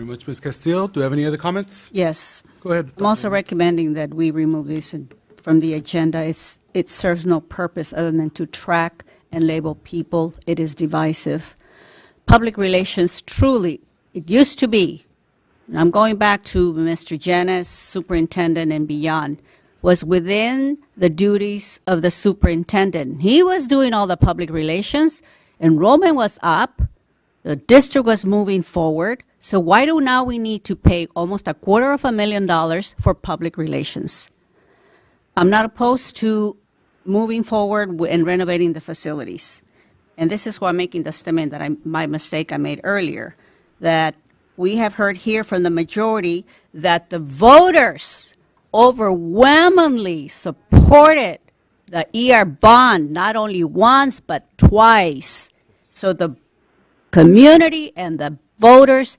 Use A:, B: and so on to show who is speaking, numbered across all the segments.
A: Very much, Ms. Castillo. Do you have any other comments?
B: Yes.
A: Go ahead.
B: I'm also recommending that we remove this from the agenda. It serves no purpose other than to track and label people. It is divisive. Public relations, truly, it used to be, and I'm going back to Mr. Janus, superintendent and beyond, was within the duties of the superintendent. He was doing all the public relations. Enrollment was up. The district was moving forward. So why do now we need to pay almost $250,000 for public relations? I'm not opposed to moving forward and renovating the facilities. And this is why I'm making the statement that my mistake I made earlier, that we have heard here from the majority that the voters overwhelmingly supported the ER bond, not only once, but twice. So the community and the voters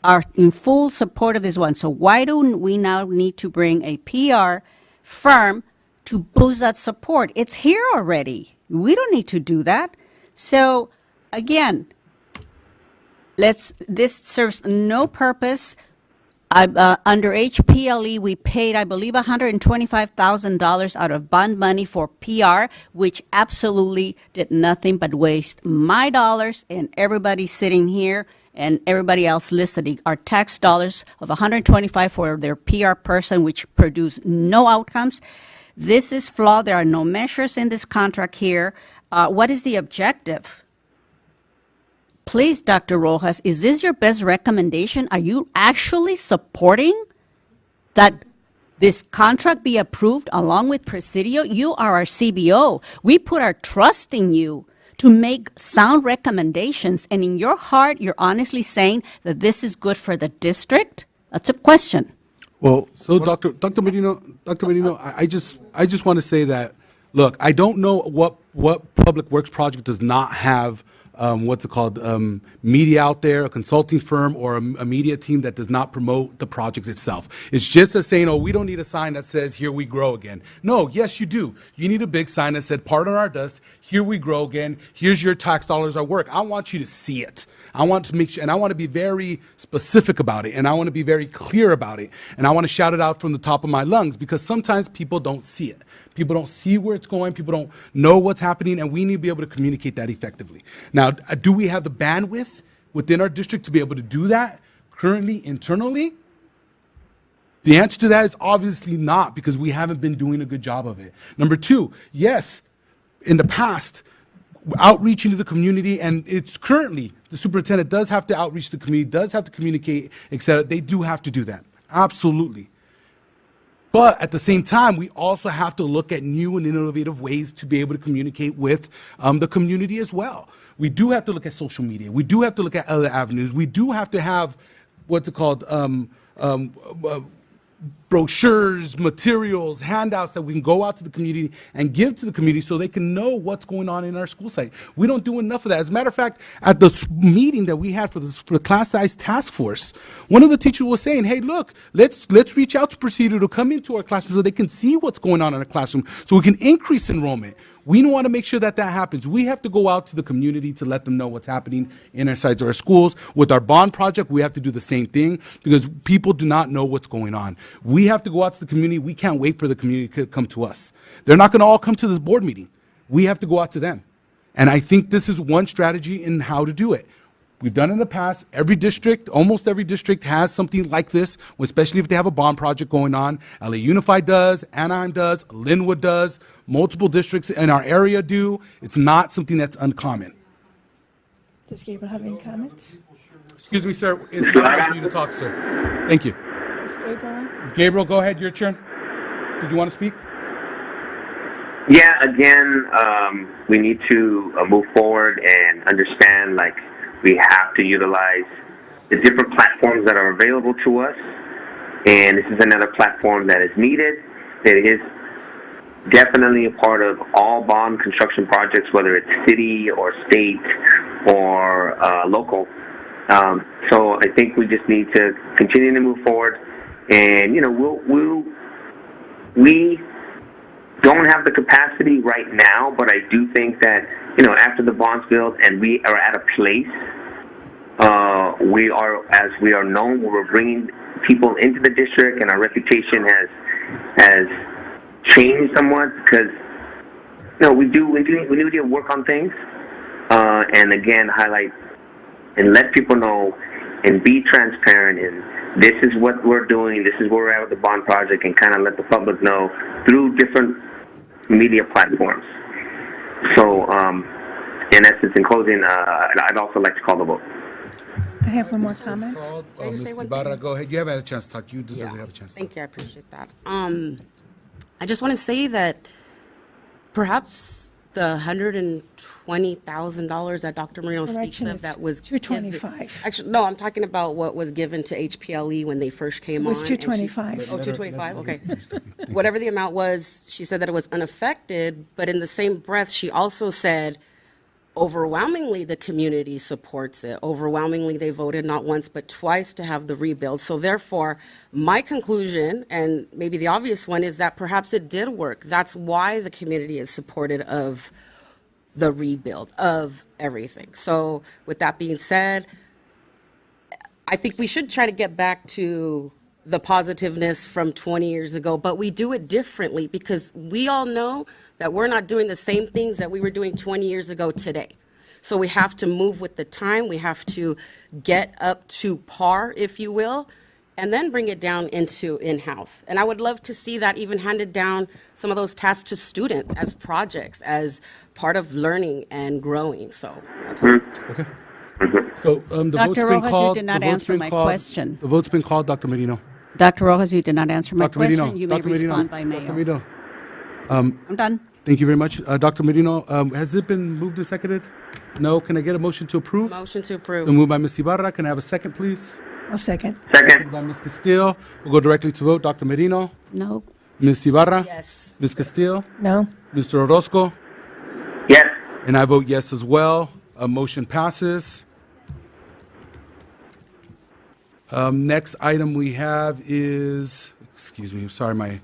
B: are in full support of this one. So why do we now need to bring a PR firm to boost that support? It's here already. We don't need to do that. So again, this serves no purpose. Under HPLE, we paid, I believe, $125,000 out of bond money for PR, which absolutely did nothing but waste my dollars and everybody sitting here and everybody else listening. Our tax dollars of $125 for their PR person, which produced no outcomes. This is flawed. There are no measures in this contract here. What is the objective? Please, Dr. Rojas, is this your best recommendation? Are you actually supporting that this contract be approved along with Presidio? You are our CBO. We put our trust in you to make sound recommendations, and in your heart, you're honestly saying that this is good for the district? That's a question.
A: Well, so Dr. Merino, I just want to say that, look, I don't know what Public Works project does not have what's it called, media out there, a consulting firm or a media team that does not promote the project itself. It's just as saying, oh, we don't need a sign that says, here we grow again. No, yes, you do. You need a big sign that said, pardon our dust, here we grow again, here's your tax dollars at work. I want you to see it. I want to make sure, and I want to be very specific about it, and I want to be very clear about it, and I want to shout it out from the top of my lungs, because sometimes people don't see it. People don't see where it's going. People don't know what's happening, and we need to be able to communicate that effectively. Now, do we have the bandwidth within our district to be able to do that currently, internally? The answer to that is obviously not, because we haven't been doing a good job of it. Number two, yes, in the past, outreaching to the community, and it's currently, the superintendent does have to outreach to the community, does have to communicate, etc. They do have to do that, absolutely. But at the same time, we also have to look at new and innovative ways to be able to communicate with the community as well. We do have to look at social media. We do have to look at other avenues. We do have to have, what's it called, brochures, materials, handouts that we can go out to the community and give to the community so they can know what's going on in our school site. We don't do enough of that. As a matter of fact, at the meeting that we had for the class size task force, one of the teachers was saying, hey, look, let's reach out to Presidio to come into our classroom so they can see what's going on in our classroom so we can increase enrollment. We want to make sure that that happens. We have to go out to the community to let them know what's happening in our sites of our schools. With our bond project, we have to do the same thing because people do not know what's going on. We have to go out to the community. We can't wait for the community to come to us. They're not going to all come to this board meeting. We have to go out to them. And I think this is one strategy in how to do it. We've done it in the past. Every district, almost every district has something like this, especially if they have a bond project going on. LA Unified does, Anaheim does, Linwood does, multiple districts in our area do. It's not something that's uncommon.
C: Does Gabriel have any comments?
A: Excuse me, sir. It's not time for you to talk, sir. Thank you.
C: Is Gabriel?
A: Gabriel, go ahead. Your turn. Did you want to speak?
D: Yeah, again, we need to move forward and understand, like, we have to utilize the different platforms that are available to us, and this is another platform that is needed. It is definitely a part of all bond construction projects, whether it's city or state or local. So I think we just need to continue to move forward, and you know, we don't have the capacity right now, but I do think that, you know, after the bonds built and we are at a place as we are known, we're bringing people into the district, and our reputation has changed somewhat because we need to work on things, and again highlight and let people know and be transparent. And this is what we're doing. This is where we're at with the bond project, and kind of let the public know through different media platforms. So, in essence, in closing, I'd also like to call the vote.
C: I have one more comment.
B: just say
A: Ms.
B: one
A: Ibarra, go ahead. You haven't had a chance to talk. You deserve
E: Yeah.
A: to have a chance to
E: Thank
A: talk.
E: you. I appreciate that. I just want to say that perhaps the $120,000 that Dr. Merino speaks
C: Correction,
E: of
C: it's
E: that was
C: 225.
E: given- Actually, no, I'm talking about what was given to HPLE when they first came
C: It
E: on.
C: was
E: and she's-
C: 225.
E: Oh, 225. Okay. Whatever the amount was, she said that it was unaffected, but in the same breath, she also said overwhelmingly the community supports it. Overwhelmingly, they voted not once but twice to have the rebuild. So therefore, my conclusion, and maybe the obvious one, is that perhaps it did work. That's why the community is supportive of the rebuild of everything. So with that being said, I think we should try to get back to the positiveness from 20 years ago, but we do it differently because we all know that we're not doing the same things that we were doing 20 years ago today. So we have to move with the time. We have to get up to par, if you will, and then bring it down into in-house. And I would love to see that even handed down, some of those tasks to students as projects, as part of learning and growing. So that's all.
A: Okay. So the
B: Dr.
A: vote's been
B: Rojas, you
A: called.
B: did not
A: The vote's
B: answer
A: been
B: my
A: called.
B: question.
A: The vote's been called, Dr. Merino.
B: Dr. Rojas, you did not answer my
A: Dr. Merino.
B: question. You may
A: Dr. Merino.
B: respond by
A: Dr.
B: mail.
A: Merino.
B: I'm done.
A: Thank you very much. Dr. Merino, has it been moved and seconded? No. Can I get a motion to approve?
E: Motion to approve.
A: Moved by Ms. Ibarra. Can I have a second, please?
C: I'll second.
D: Second.
A: By Ms. Castillo. We'll go directly to vote. Dr. Merino.
B: No.
A: Ms. Ibarra.
E: Yes.
A: Ms. Castillo.
C: No?
A: Mr. Orozco.
D: Yes.
A: And I vote yes as well. Motion passes. Next item we have is, excuse me, sorry, my